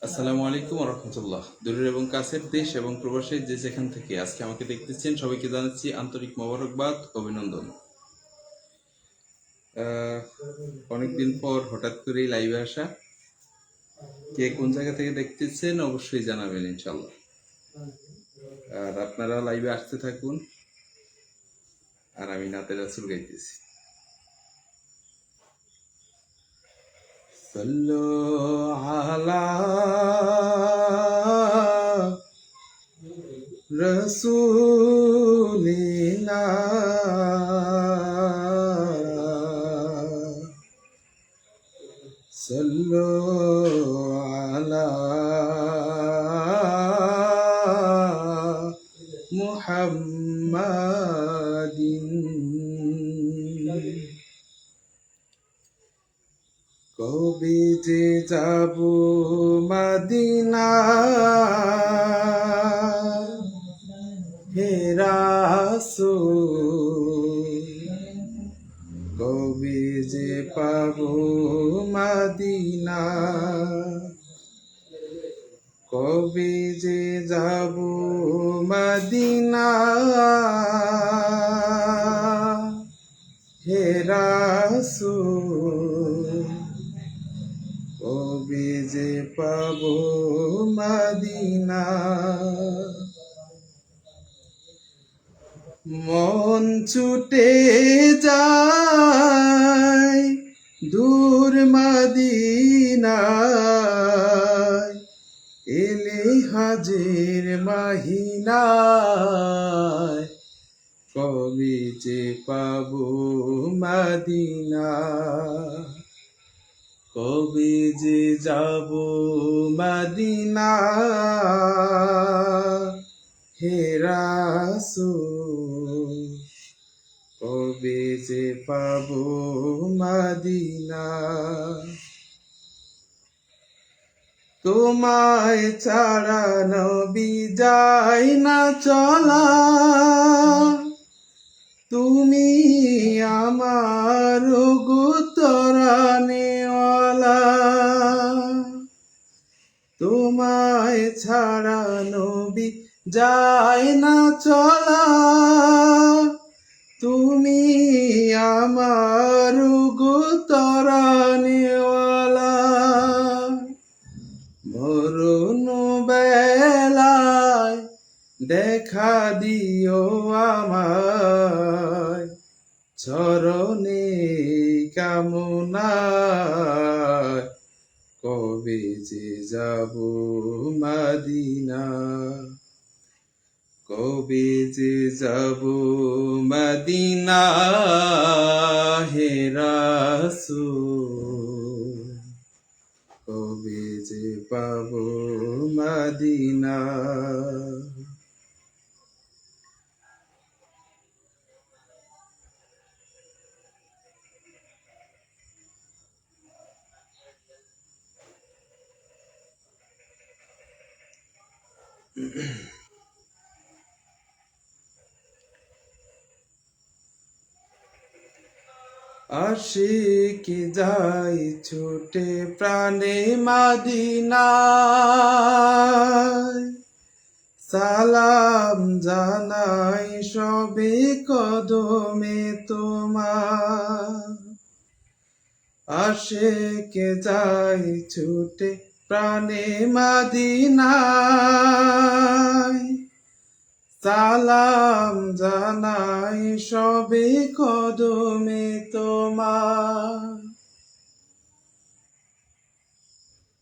আসসালামু আলাইকুম রহমতুল্লাহ। দূরের এবং কাছের, দেশ এবং প্রবাসের যে যেখান থেকে আজকে আমাকে দেখতেছেন সবাইকে জানাচ্ছি আন্তরিক মোবারকবাদ, অভিনন্দন। অনেকদিন পর হঠাৎ করেই লাইভে আসা। কে কোন জায়গা থেকে দেখতেছেন অবশ্যই জানাবেন ইনশাল্লাহ। আর আপনারা লাইভে আসতে থাকুন, আর আমি নাতে রাসূল গাইতেছি। সাল্লু আলা রাসূলিল্লাহ, সাল্লু আলা মুহাম্মাদিন। কবে যে যাব মদিনা, হে রাসূল, কবে যে পাব মদিনা, কবে যে যাব মদিনা, হে রাসূল, কবে যে পাব মদিনা। মন ছুটে যায় দূর মদিনায়, এলে হাজের মাহিনায়, কবে যে পাব মদিনা, কবে যে যাব মদিনা, হে রাসূল, কবে যে পাব মদিনা। তোমায় ছাড়া নবী যায় না চলা, তুমি আমার গোতরানেওয়ালা, তোমায় ছাড়া নবী যায় না চলা, তুমি আমার গোতরানেওয়ালা। মরণ বেলায় দেখা দিও আমায়, চরণে কামনায়, কবে যে যাব মদিনা, কবে যে যাব মদিনা, হে রাসূল, কবে যে পাব মদিনা। আশিক যাই ছুটে প্রাণে মদিনায়, সালাম জানাই সবে কদমে তোমার। আশিক যাই ছুটে প্রাণে মদিনায়, সালাম জানাই সবে কদমে তোমার।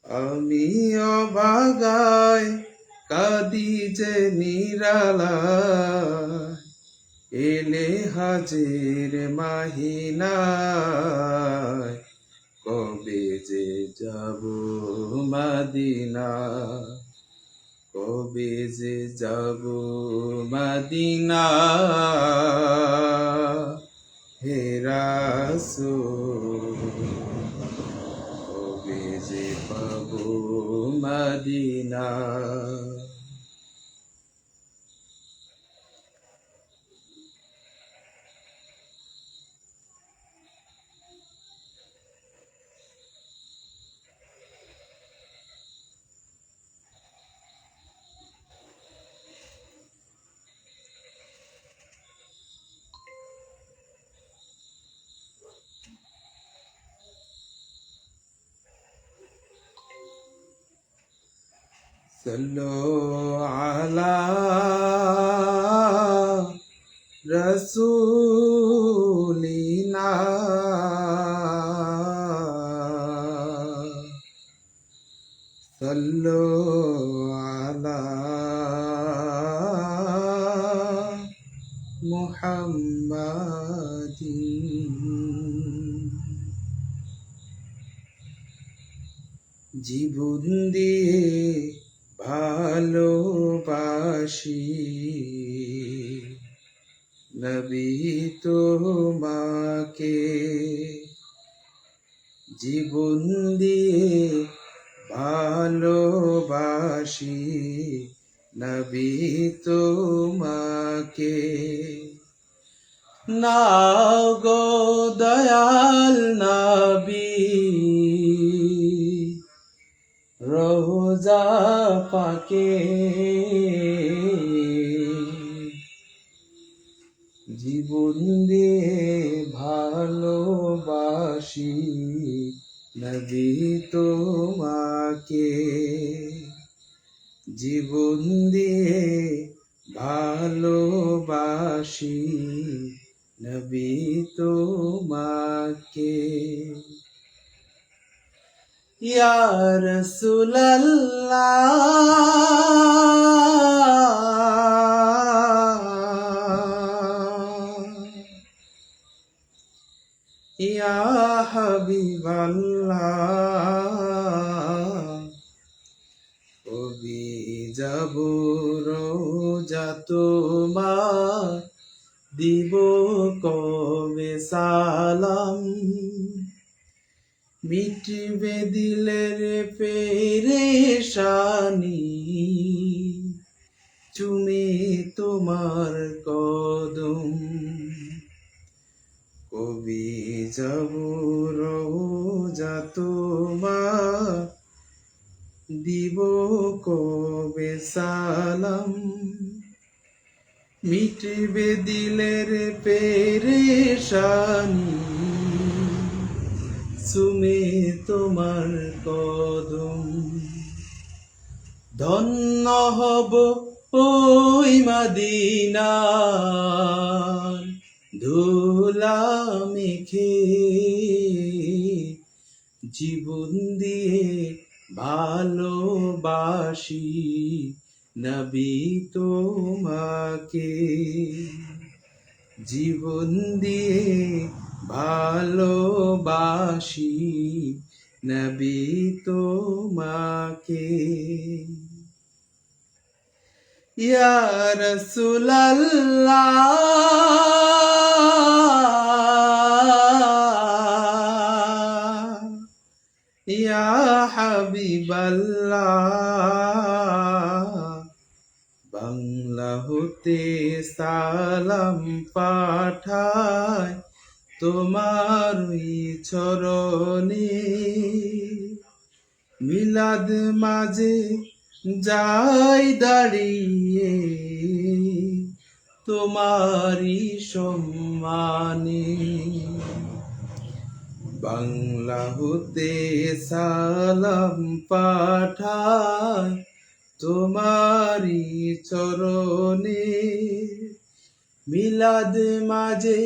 আমি অভাগায় কাঁদি যে নিরালায়, এলে হাজের মাহিনায়, কবে যে যাব মদিনা, কবে যে যাব মদিনা, হে রাসূল, কবে যে পাব মদিনা। সাল্লু আলা রাসূলিনা সাল্লু আলা মুহাম্মাদিন। জীবন দিয়ে ভালোবাসি নবী তোমাকে, জীবন দিয়ে ভালোবাসি নবী তোমাকে। নাও গো দয়াল নবী রোজা পাকে, জীবন দিয়ে ভালোবাসি নবী তোমাকে, জীবন দিয়ে ভালোবাসি নবী তোমাকে। ইয়া রাসূলাল্লাহ ইয়া হাবিবাল্লাহ, কবি যাব রোজা তোমার, দিব কবে সালাম, মিটবে দিলের পেরেশানি, চুমে তোমার কদম। কবি যাব রোজা তোমার, দিব কবে সালাম, মিটবে দিলের পেরেশানি, চুমে তোমার কদম। ধন্য হব ওই মদিনার ধুলা মেখে, জীবন দিয়ে ভালোবাসি নবী তোমাকে, জীবন দিয়ে ভালোবাসি নবী তোমাকে। ইয়া রাসূলাল্লাহ ইয়া হাবিবাল্লাহ, বাংলা হতে সালাম পাঠায় তোমার চরণে, মিলাদ মাঝে যাই দাঁড়িয়ে তোমারি সম্মানে, বাংলা হতে সালাম পাঠায় তোমারি চরণে, মিলাদ মাঝে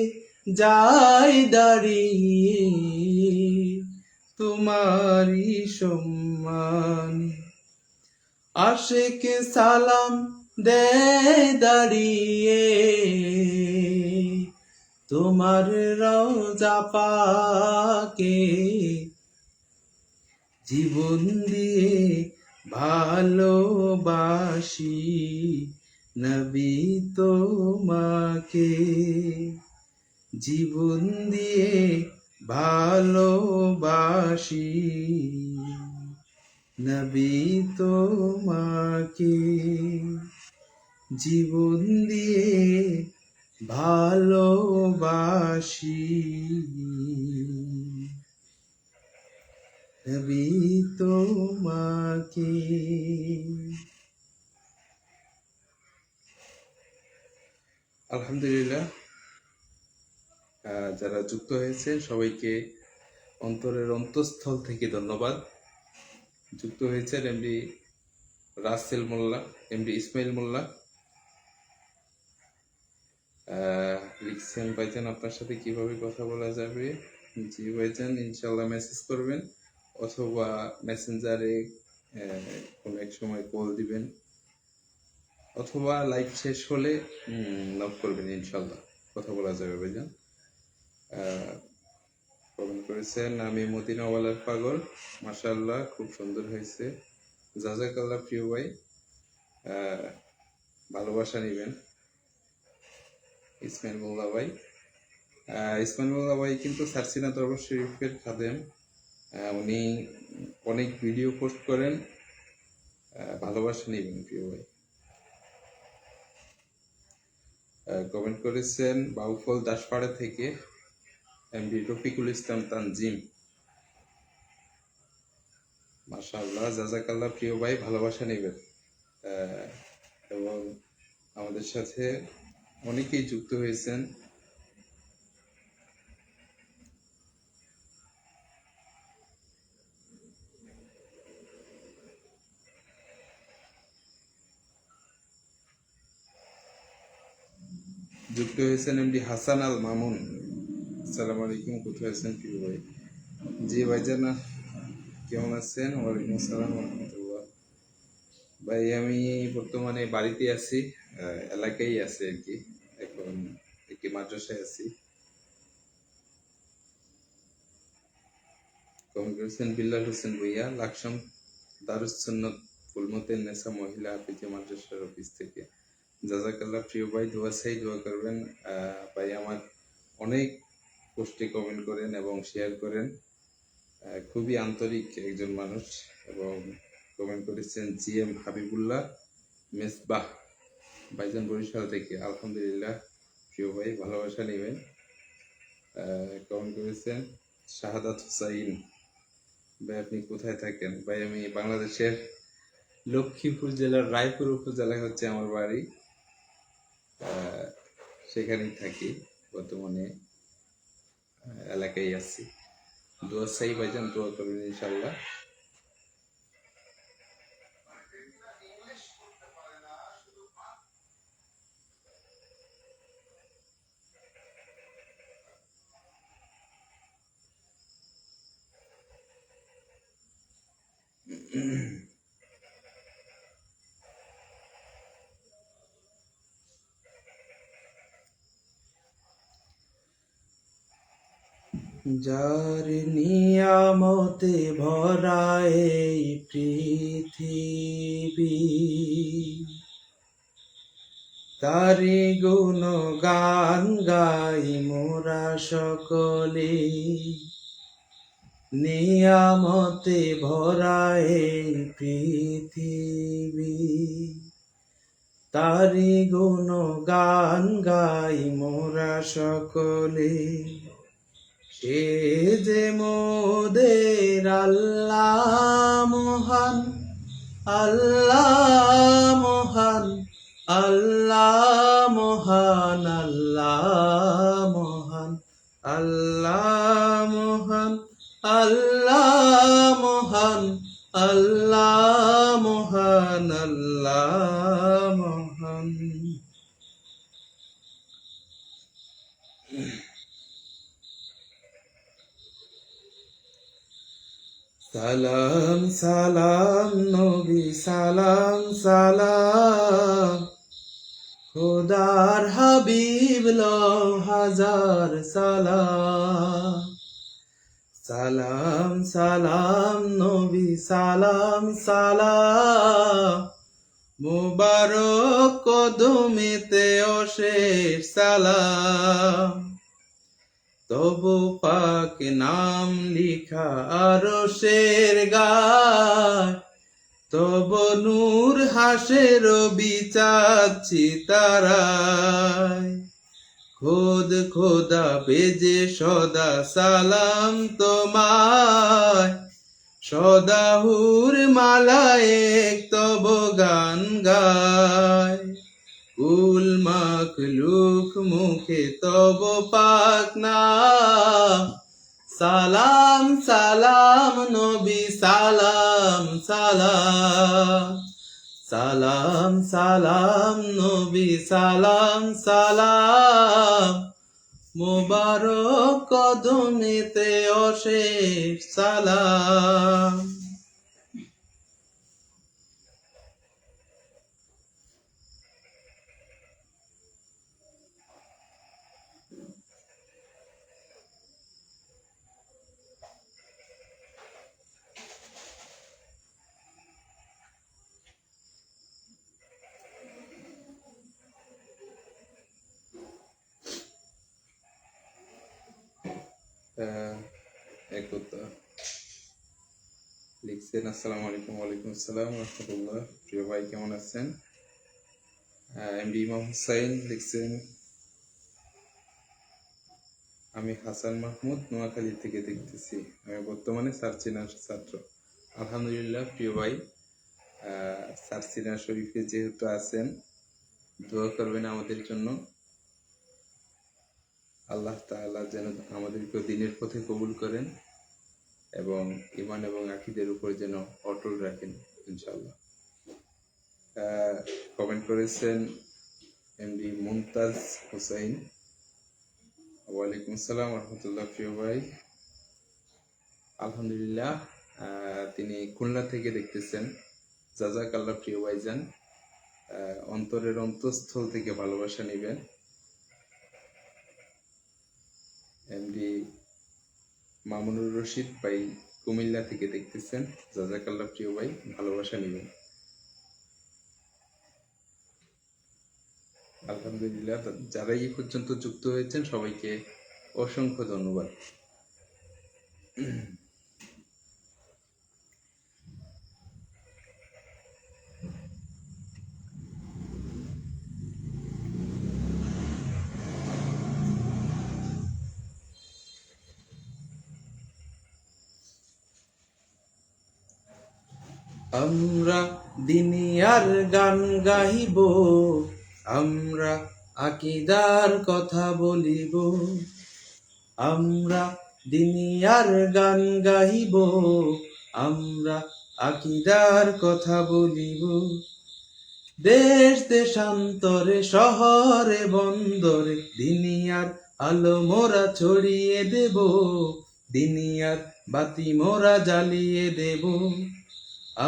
যাই দাঁড়িয়ে তোমারি সম্মানে, আশিক সালাম দেয় দাঁড়িয়ে তোমার রওজা পাকে, জীবন দিয়ে ভালোবাসি নবী তোমাকে, জীবন দিয়ে ভালোবাসি নবী তোমাকে, জীবন দিয়ে ভালোবাসি নবী তোমাকে। আলহামদুলিল্লাহ, যারা যুক্ত হয়েছেন সবাইকে অন্তরের অন্তঃস্থল থেকে ধন্যবাদ। যুক্ত হয়েছেন এমনি রাসেল মোল্লা, এমডি ইসমাইল মোল্লা লিখছেন, ভাইজান আপনার সাথে কিভাবে কথা বলা যাবে? জি ভাইজান, ইনশাল্লাহ মেসেজ করবেন অথবা মেসেঞ্জারে কোনো এক সময় কল দিবেন অথবা লাইভ শেষ হলে নক করবেন, ইনশাল্লাহ কথা বলা যাবে ভাইজান। কমেন্ট করেছেন আমি মদিনাওয়ালার পাগল, মাশাআল্লাহ খুব সুন্দর হয়েছে, জাযাকাল্লাহ প্রিয় ভাই, ভালোবাসা নেবেন। ইসমাইল মোল্লা ভাই, ইসমাইল মোল্লা ভাই কিন্তু সারসিনা দরবার শরীফের খাদেম, উনি অনেক ভিডিও পোস্ট করেন, ভালোবাসা নেবেন প্রিয় ভাই। কমেন্ট করেছেন বাউফল দাসপাড়া থেকে এমডি রফিকুল ইসলাম তানজিম, মাশাআল্লাহ জাযাকাল্লাহ প্রিয় ভাই, ভালোবাসা নেবেন। এবং আমাদের সাথে অনেকেই যুক্ত হয়েছেন, এমডি হাসান আল মামুন, আসসালামু আলাইকুম, কোথায় আছেন প্রিয় ভাই? জি ভাইজান, কেমন আছেন? ওয়ালাইকুম আসসালাম রাহমাতুল্লাহ। ভাই আমি বর্তমানে বাড়িতে আছি, এলাকায় আছি আর কি, এখন একটি মাদ্রাসায় আছি। কমেন্ট করেছেন বিল্লাল হোসেন ভুইয়া, লাকসাম দারুস সুন্নাত ফুলমতের নেসা মহিলা হাফিজে মাদ্রাসার অফিস থেকে, জাযাকাল্লাহ প্রিয় ভাই, দোয়া করবেন। ভাই আমার অনেক পোস্টে কমেন্ট করেন এবং শেয়ার করেন, খুবই আন্তরিক একজন মানুষ। এবং কমেন্ট করেছেন জিএম হাবিবুল্লাহ মেসবাহ, ভাইজান বরিশাল থেকে, আলহামদুলিল্লাহ প্রিয় ভাই, ভালোবাসা নেবেন। কমেন্ট করেছেন শাহাদাত হুসাইন, ভাই আপনি কোথায় থাকেন? ভাই আমি বাংলাদেশের লক্ষ্মীপুর জেলার রায়পুর উপজেলায় হচ্ছে আমার বাড়ি, সেখানেই থাকি, বর্তমানে এলাকায় আছি। দোয়া চাই ভাইজান, দোয়া করবেন ইনশাল্লাহ। যার নিয়ামতে ভরা এই পৃথিবী, তারি গুণ গান গাই মোরা সকলে, নিয়ামতে ভরা এই পৃথিবী, তারি গুণ গান গাই মোরা সকলে, সে যে মোদের আল্লাহ মহান, আল্লাহ মহান, আল্লাহ মহান, আল্লাহ মহান, আল্লাহ মহান, আল্লাহ মহান, আল্লাহ মহান, আল্লাহ মহান। সালাম সালাম নবী সালাম সালাম, খোদার হাবিব লও হাজার সালাম, সালাম সালাম নবী সালাম সালাম, মুবারক কদমেতে অশেষ সালাম, তবু পাক নাম লিখা আরশের গায়, তব নূর হাসের বিচাচ্ছি তারায়, খোদ খোদা বেজে সদা সালাম তোমায়, সদাহুর মালায় তব গান গায়, কুল মাখলুক মুখে তব পাক নাম, সালাম সালাম নবী সালাম সালাম, সালাম সালাম নবী সালাম সালাম, মোবারক কদমেতে অশেষ সালাম। একতা লিখছেন আসসালামু আলাইকুম। ওয়ালাইকুম আসসালাম রহমতুল্লাহ। প্রিয় ভাই কেমন আছেন? এমডি ইমাম হুসাইন লিখছেন আমি হাসান মাহমুদ নোয়াখালী থেকে দেখতেছি, আমি বর্তমানে সার্চিনার ছাত্র। আলহামদুলিল্লাহ প্রিয় ভাই, সার্চিনা শরীফে যেহেতু আছেন, দোয়া করবেন আমাদের জন্য। আল্লাহ তাআলা যেন আমাদেরকে দিনের পথে কবুল করেন এবং ঈমান এবং আকীদার উপর যেন অটল রাখেন ইনশাআল্লাহ। কমেন্ট করেছেন এমডি মুমতাজ হুসাইন। ওয়ালাইকুম আসসালাম রহমতুল্লাহ। প্রিয় ভাই আলহামদুলিল্লাহ, তিনি খুলনা থেকে দেখতেছেন। জাযাকাল্লাহ প্রিয় ভাইজান, অন্তরের অন্তঃস্থল থেকে ভালোবাসা নেবেন। এমডি মামুনুর রশিদ ভাই কুমিল্লা থেকে দেখতেছেন। জাযাকাল্লাহ প্রিয় ভাই, ভালোবাসা নেবেন। আলহামদুলিল্লাহ, যারা এই পর্যন্ত যুক্ত হয়েছেন সবাইকে অসংখ্য ধন্যবাদ। আমরা দিনিয়ার গান গাইব, আমরা আকীদার কথা বলিব। আমরা দিনিয়ার গান গাইব, আমরা আকীদার কথা বলিব। দেশ দেশান্তরে শহরে বন্দরে দিনিয়ার আলো মোরা ছড়িয়ে দেব, দিনিয়ার বাতি মোরা জ্বালিয়ে দেব।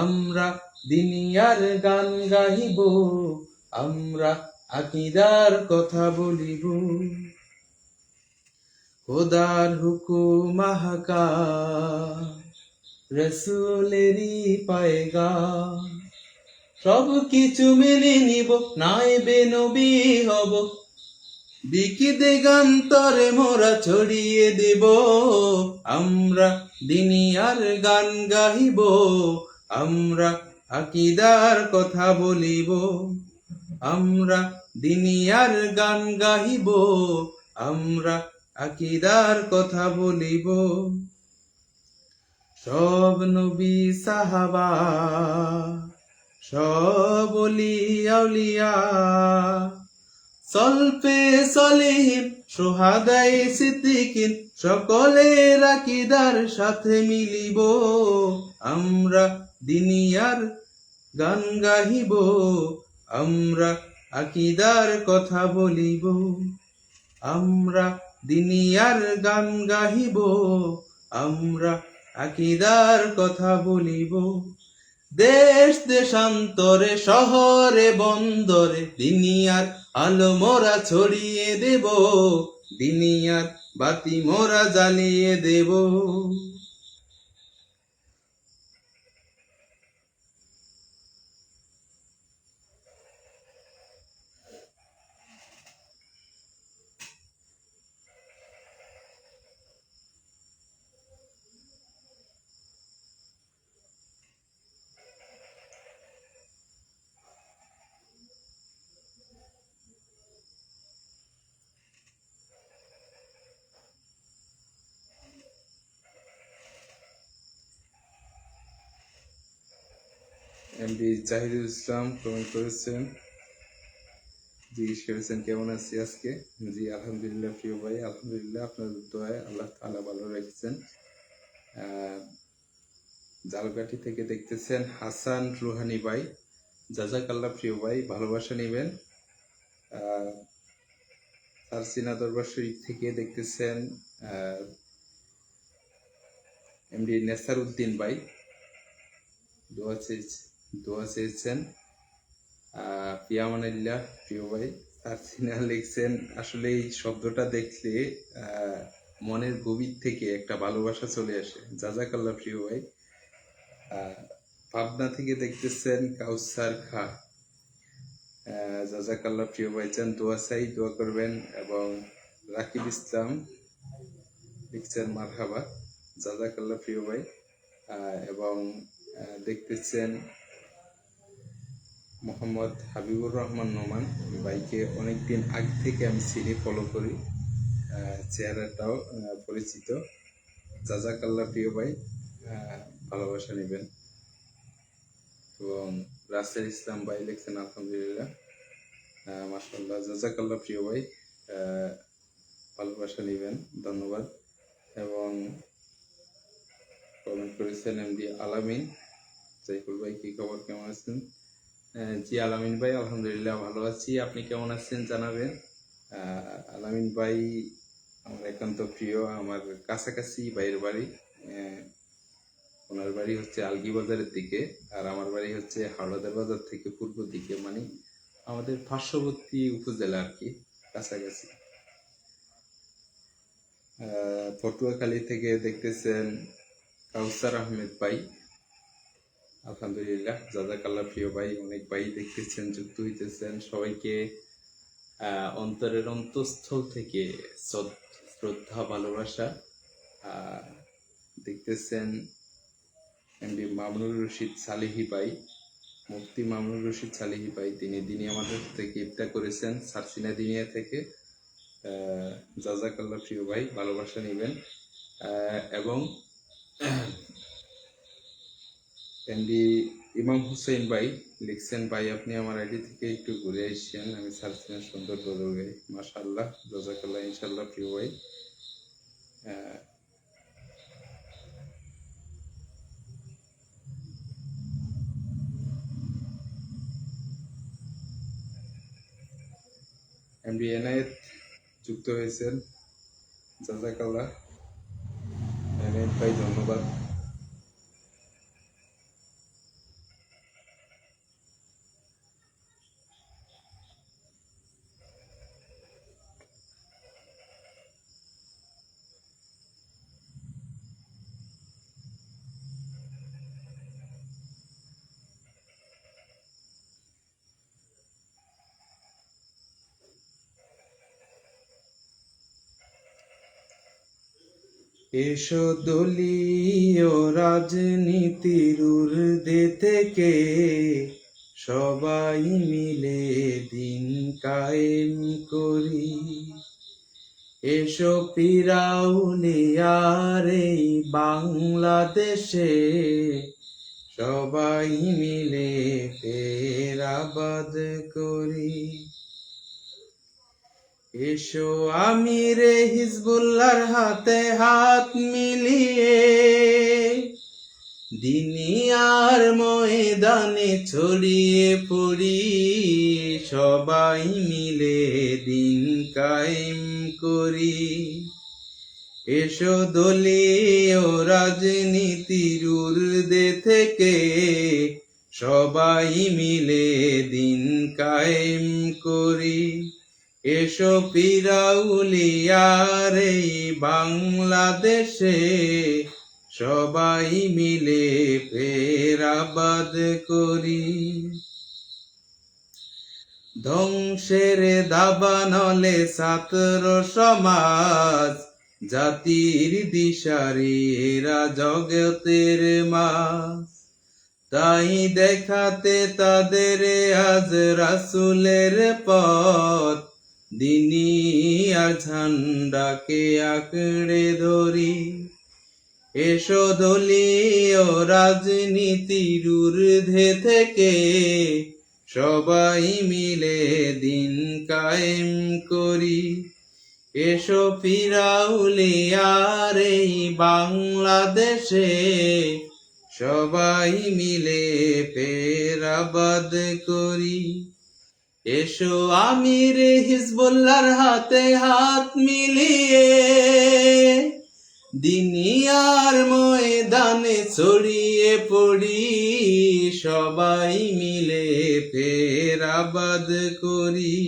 আমরা দিনিয়ার গান গাইব, আমরা আকীদার কথা বলিব। খোদার হুকুম আহকাম, রাসূলেরই পয়গাম, সব কিছু মেনে নিব, নাইবে নবী হব, দিকি দিগন্তরে মোরা ছড়িয়ে দেব। আমরা দিনিয়ার গান গাইব, আমরা আকীদার কথা বলিব। আমরা দিনিয়ার গান গাইব, আমরা আকীদার কথা বলিব। সব নবী সাহাবা, সব ওলি আউলিয়া, সলফে সলিহিন সুহাদায়ে সিদ্দিকিন, সকলের আকীদার সাথে মিলিব। আমরা দিনিয়ার গান গাইব, আমরা আকীদার কথা বলিব। আমরা দিনিয়ার গান গাইব, আমরা আকীদার কথা বলিব। দেশ দেশান্তরে শহরে বন্দরে দিনিয়ার আলো মোরা ছড়িয়ে দেব, দিনিয়ার বাতি মোরা জ্বালিয়ে দেব। এমডি জাহিদুল ইসলাম কমেন্ট করেছেন, জিজ্ঞেস করেছেন কেমন আছি আজকে। জি আলহামদুলিল্লাহ প্রিয় ভাই, আলহামদুলিল্লাহ, আপনাদের দোয়ায় আল্লাহ তাআলা ভালো রেখেছেন। জালকাঠি থেকে দেখতেছেন হাসান রুহানি ভাই। জাজাকাল্লাহ প্রিয় ভাই, ভালোবাসা নেবেন। সারসিনা দরবার শরীফ থেকে দেখতেছেন এমডি নেসার উদ্দিন ভাই দোয়া চেয়েছেন। পিয়ামানিল্লাহ প্রিয় ভাই। সারসিনা লিখছেন, আসলে এই শব্দটা দেখলে মনের গভীর থেকে একটা ভালোবাসা চলে আসে। জাজাকাল্লাহ প্রিয় ভাই। পাবনা থেকে দেখতেছেন কাউসার খা, জাজাকাল্লাহ প্রিয় ভাইজান, দোয়া চাই, দোয়া করবেন। এবং রাকিব ইসলাম লিখছেন মারহাবা, জাজাকাল্লাহ প্রিয় ভাই। এবং দেখতেছেন মোহাম্মদ হাবিবুর রহমান নোমান ভাইকে অনেকদিন আগে থেকে আমি চিনি, ফলো করি, চেহারাটাও পরিচিত। জাজাকাল্লাহ প্রিয় ভাই, ভালোবাসা নেবেন। এবং রাসেল ইসলাম ভাই লিখছেন আলহামদুলিল্লাহ, মাশাআল্লাহ, জাজাকাল্লাহ প্রিয় ভাই, ভালোবাসা নেবেন, ধন্যবাদ। এবং কমেন্ট করেছেন এমডি আলামিন, জাইফুল ভাই কি খবর, কেমন আছেন? জি আলামিন ভাই, আলহামদুলিল্লাহ ভালো আছি, আপনি কেমন আছেন জানাবেন। আলামিন ভাই আমার একান্ত প্রিয়, আমার কাছাকাছি ভাইয়ের বাড়ি। ওনার বাড়ি হচ্ছে আলগি বাজারের দিকে, আর আমার বাড়ি হচ্ছে হাওড়াদার বাজার থেকে পূর্ব দিকে, মানে আমাদের পার্শ্ববর্তী উপজেলা আর কি, কাছাকাছি। পটুয়াখালী থেকে দেখতেছেন কাউসার আহমেদ ভাই, আলহামদুলিল্লাহ, জাজাকাল্লাহ প্রিয় ভাই। অনেক ভাই দেখতেছেন, যুক্ত হইতেছেন, সবাইকে অন্তরের অন্তঃস্থল থেকে শ্রদ্ধা, ভালোবাসা। দেখতেছেন এমডি মামুনুর রশিদ সালেহী ভাই, মুফতি মামুনুর রশিদ সালেহী ভাই, তিনি দিনে আমাদের থেকে ইফতার করেছেন সারসিনা দিনিয়া থেকে, জাজাকাল্লাহ প্রিয় ভাই, ভালোবাসা নেবেন। এবং এমডি ইমাম হুসেন ভাই লিখছেন, ভাই আপনি আমার আইডি থেকে একটু ঘুরে আসছেন, আমি সারসিনা সুন্দর বদল ভাই, মাশাআল্লাহ, জাজাকাল্লাহ, ইনশাআল্লাহ প্রিয় ভাই। এমডি এনায়েত যুক্ত হয়েছেন, জাজাকাল্লাহ এনায়েত ভাই, ধন্যবাদ। এসো দলীয় রাজনীতির ঊর্ধ্বে থেকে সবাই মিলে দিন কায়েম করি। এসো পিরাউলিয়ার এই বাংলাদেশে সবাই মিলে ফের আবাদ করি। এসো আমিরে হিজবুল্লাহর হাতে হাত মিলিয়ে দুনিয়ার ময়দানে ছড়িয়ে পড়ি, সবাই মিলে দিন কায়েম করি। এসো দলীয় রাজনীতির ঊর্ধ্বে থেকে সবাই মিলে দিন কায়েম করি। এসো পিরাউলিয়ার এই বাংলাদেশে সবাই মিলে ফের আবাদ করি। ধ্বংসের দাবানলে ছাত্র সমাজ জাতির দিশারি, এরা জগতের মাঝ, তাই দেখাতে তাদের আজ রাসূলের পথ, দিনিয়ার ঝান্ডাকে আঁকড়ে ধরি। এসো দলীয় রাজনীতির ঊর্ধ্বে থেকে সবাই মিলে দিন কায়েম করি। এসো পিরাউলিয়ার এই বাংলাদেশে সবাই মিলে ফের আবাদ করি। এসো আমির হিজবুল্লাহর হাতে হাত মিলিয়ে দুনিয়ার ময়দানে ছড়িয়ে পড়ি, সবাই মিলে ফের আবাদ করি।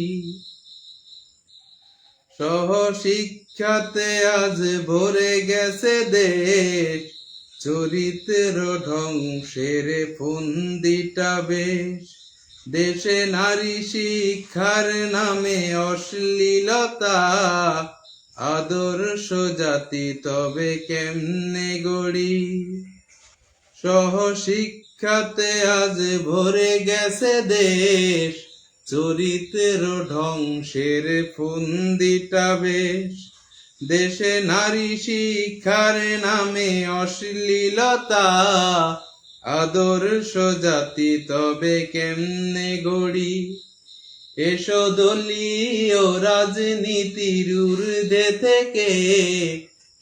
সহশিক্ষাতে আজ ভরে গেছে দেশ, চরিত্র ধ্বংসের ফন্দিটা বেশ। দেশে নারী শিক্ষার নামে অশ্লীলতা, আদর্শ জাতি তবে কেমনে গড়ি। সহশিক্ষাতে আজ ভরে গেছে দেশ, চরিত্র ধ্বংসের ফন্দিটা বেশ। দেশে নারী শিক্ষার নামে অশ্লীলতা, আদর্শ জাতি তবে কেমনে গড়ি। এসো দলীয় রাজনীতির ঊর্ধ্বে থেকে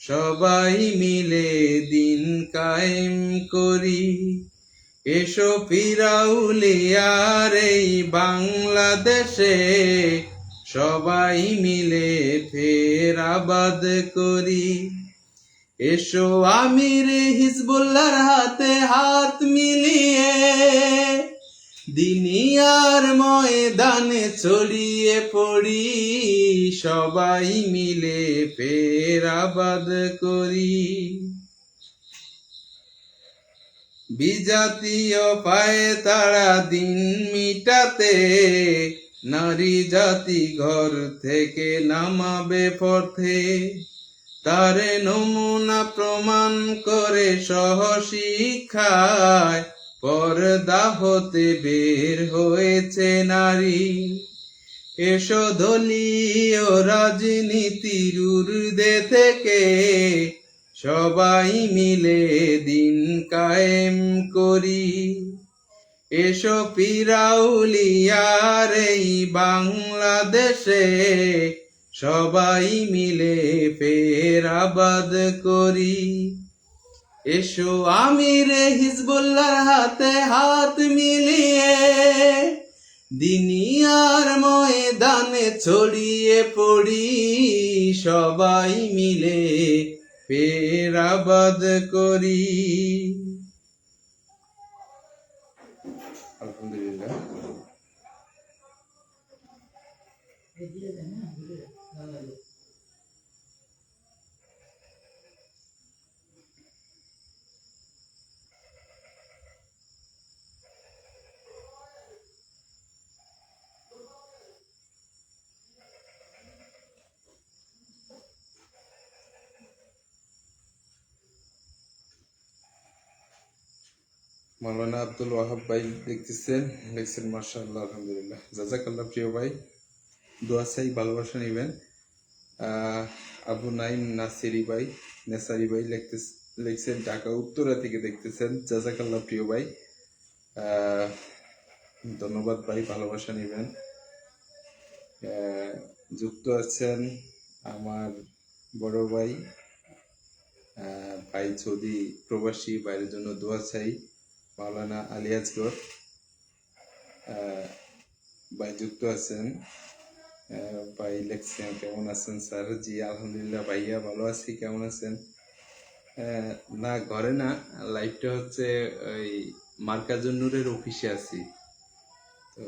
সবাই মিলে দিন কায়েম করি। এসো ফিরাউলিয়ার এই বাংলাদেশে সবাই মিলে ফের আবাদ করি। এসো আমির হিজবুল্লাহর হাতে হাত মিলিয়ে দুনিয়ার ময়দানে ছড়িয়ে পড়ি, সবাই মিলে ফের আবাদ করি। বিজাতীয় পায়ে তারা দিন মিটাতে নারী জাতি ঘর থেকে নামাবে পথে। তারে নমুনা প্রমাণ করে সহশিক্ষায় পর্দা হতে বের হয়েছে নারী। এসো দলীয় রাজনীতির ঊর্ধ্বে থেকে সবাই মিলে দিন কায়েম করি। এসো ফিরাউলিয়ার এই বাংলাদেশে সবাই মিলে ফের আবাদ করি। এসো আমির হিজবুল্লাহর হাতে হাত মিলিয়ে দুনিয়ার ময়দানে ছড়িয়ে পড়ি, সবাই মিলে ফের আবাদ করি। আলহামদুলিল্লাহ। মাওলানা আব্দুল ওয়াহাব ভাই দেখতেছেন, দেখছেন, মাশাআল্লাহ, আলহামদুলিল্লাহ, জাযাকাল্লাহ। প্রিয় ভাই, দোয়া চাই, ভালোবাসা নেবেন। আবু নাইম নাসিরি ভাই, নেসারি ভাই লিখছেন ঢাকা উত্তরা থেকে দেখতেছেন, জাযাকাল্লাহ প্রিয় ভাই, ধন্যবাদ ভাই, ভালোবাসা নেবেন। যুক্ত আছেন আমার বড় ভাই, ভাই সৌদি প্রবাসী, ভাইয়ের জন্য দোয়া চাই, মাওলানা আলী আসগর ভাই যুক্ত আছেন। ভাই লেখছেন কেমন আছেন স্যার? জি আলহামদুলিল্লাহ ভাইয়া, ভালো আছি। কেমন আছেন? না, ঘরে না, লাইভটা হচ্ছে ওই মার্কাজুন নূরের অফিসে আছি, তো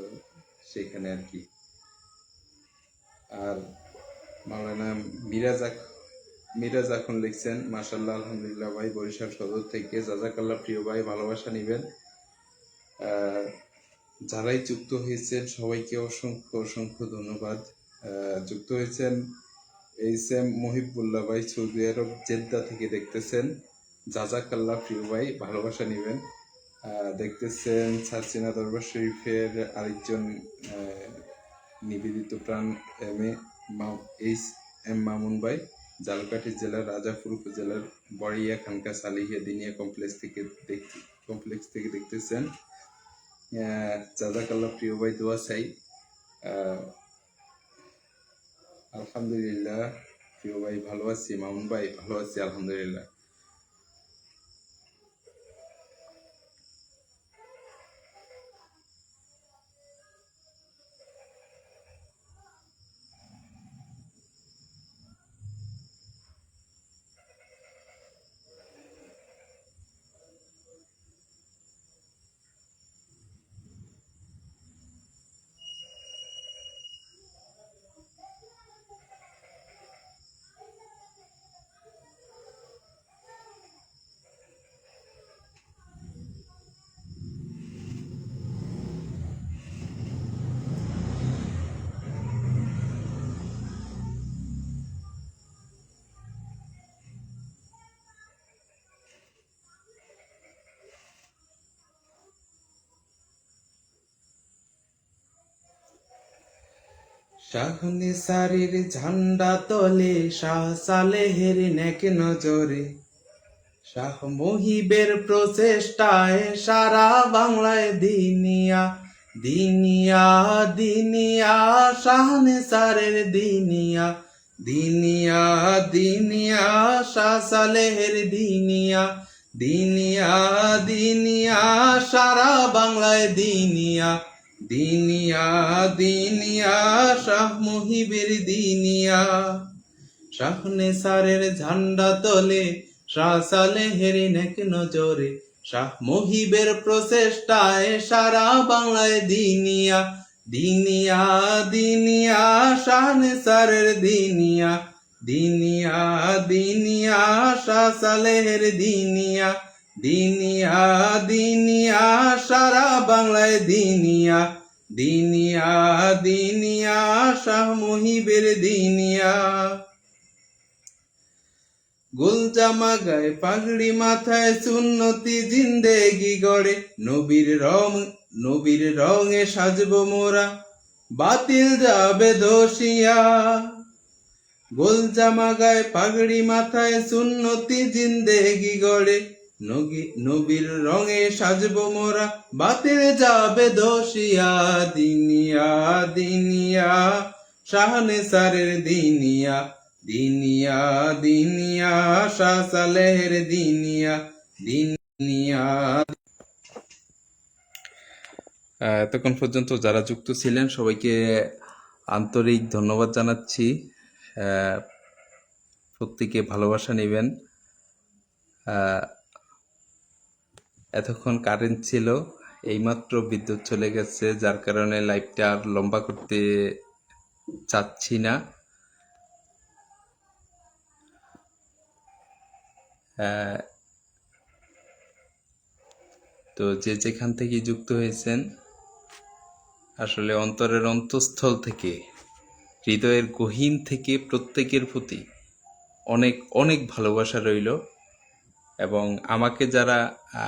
সেখানে আর কি। আর মাওলানা মিরাজ এখন লিখছেন, মাশাআল্লাহ, আলহামদুলিল্লাহ ভাই, বরিশাল সদর থেকে, জাযাকাল্লাহ প্রিয় ভাই, ভালোবাসা নেবেন। যারাই যুক্ত হয়েছেন সবাইকে অসংখ্য অসংখ্য ধন্যবাদ। যুক্ত হয়েছেন এইচ.এম. মহিবুল্লাহ ভাই, সৌদি আরব জেদ্দা থেকে দেখতেছেন, জাযাকাল্লাহ প্রিয় ভাই, ভালোবাসা নেবেন। দেখতেছেন ছারচিনা দরবার শরীফের আরেকজন নিবেদিত প্রাণ এইচ.এম. মামুন ভাই, ঝালকাঠি জেলার রাজাপুর উপজেলার বড়িয়া খানকা সালিহিয়া দিনিয়া কমপ্লেক্স থেকে দেখতেছেন, জাযাকাল্লাহ প্রিয় ভাই, দোয়া চাই। আলহামদুলিল্লাহ প্রিয় ভাই, ভালো আছি। মামুন ভাই, ভালো আছি, আলহামদুলিল্লাহ। শাহনে সারির ঝান্ডা তলে শাহ সালেহের নেক নজরে শাহ মুহিবের প্রচেষ্টায় সারা বাংলায় দিনিয়া দিনিয়া দিনিয়া শাহনে সারের দিনিয়া দিনিয়া দিনিয়া শাহ সালেহের দিনিয়া দিনিয়া দিনিয়া সারা বাংলায় দিনিয়া দিনিয়া দিনিয়া শাহ মুহিবের দিনিয়া শাহনে সারের ঝান্ডা তলে শাহ সালেহের নেক নজরে শাহ মুহিবের প্রচেষ্টায় সারা বাংলায় দিনিয়া দিনিয়া দিনিয়া শাহনে সারের দিনিয়া দিনিয়া দিনিয়া শাহ সালেহের দিনিয়া দিনিয়া দিনিয়া সারা বাংলায় দিনিয়া দিনিয়া দিনিয়া শাহ মুহিবের দিনিয়া গোলজামা গায়ে পাগড়ি মাথায় সুন্নতি জিন্দেগি গড়ে নবীর রঙে সাজবো মোরা বাতিল যাবে দোষিয়া গোলজামা গায়ে পাগড়ি মাথায় সুন্নতি জিন্দেগি গড়ে নবীর রঙে সাজবো মোরা বাতিল যাবে দোষিয়া দিনিয়া দিনিয়া শাহনে সারের দিনিয়া দিনিয়া দিনিয়া শাহ সালেহের দিনিয়া দিনিয়া। এতক্ষণ পর্যন্ত যারা যুক্ত ছিলেন সবাইকে আন্তরিক ধন্যবাদ জানাচ্ছি। প্রত্যেকে ভালোবাসা নেবেন। এতক্ষণ কারেন্ট ছিল, এইমাত্র বিদ্যুৎ চলে গেছে, যার কারণে লাইভটা আর লম্বা করতে চাচ্ছি না। তো যে যেখান থেকে যুক্ত হয়েছেন আসলে অন্তরের অন্তঃস্থল থেকে, হৃদয়ের গহীন থেকে প্রত্যেকের প্রতি অনেক অনেক ভালোবাসা রইল। এবং আমাকে যারা,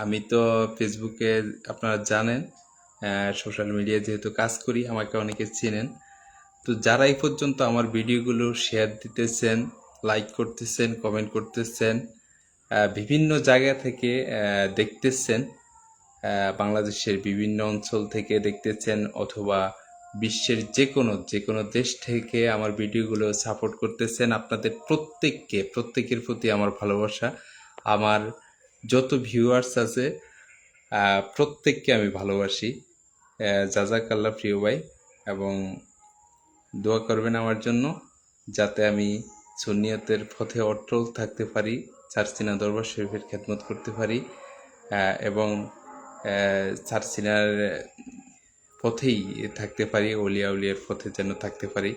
আমি তো ফেসবুকে আপনারা জানেন, সোশ্যাল মিডিয়ায় যেহেতু কাজ করি আমাকে অনেকে চিনেন। তো যারা এই পর্যন্ত আমার ভিডিওগুলো শেয়ার দিতেছেন, লাইক করতেছেন, কমেন্ট করতেছেন, বিভিন্ন জায়গা থেকে দেখতেছেন, বাংলাদেশের বিভিন্ন অঞ্চল থেকে দেখতেছেন অথবা বিশ্বের যে কোনো দেশ থেকে আমার ভিডিওগুলো সাপোর্ট করতেছেন, আপনাদের প্রত্যেকের প্রতি আমার ভালোবাসা। আমার যত ভিউয়ার্স আছে প্রত্যেককে আমি ভালোবাসি। জাজাকাল্লাহ প্রিয় ভাই, এবং দোয়া করবেন আমার জন্য যাতে আমি সুন্নিয়তের পথে অটল থাকতে পারি, চারচিনা দরবার শরীফের খেদমত করতে পারি, এবং চারচিনার পথেই থাকতে পারি, উলিয়ার পথে যেন থাকতে পারি।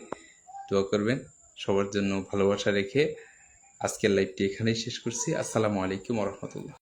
দোয়া করবেন। সবার জন্য ভালোবাসা রেখে আজকের লাইভটি এখানেই শেষ করছি। আসসালামু আলাইকুম ওয়া রাহমাতুল্লাহ।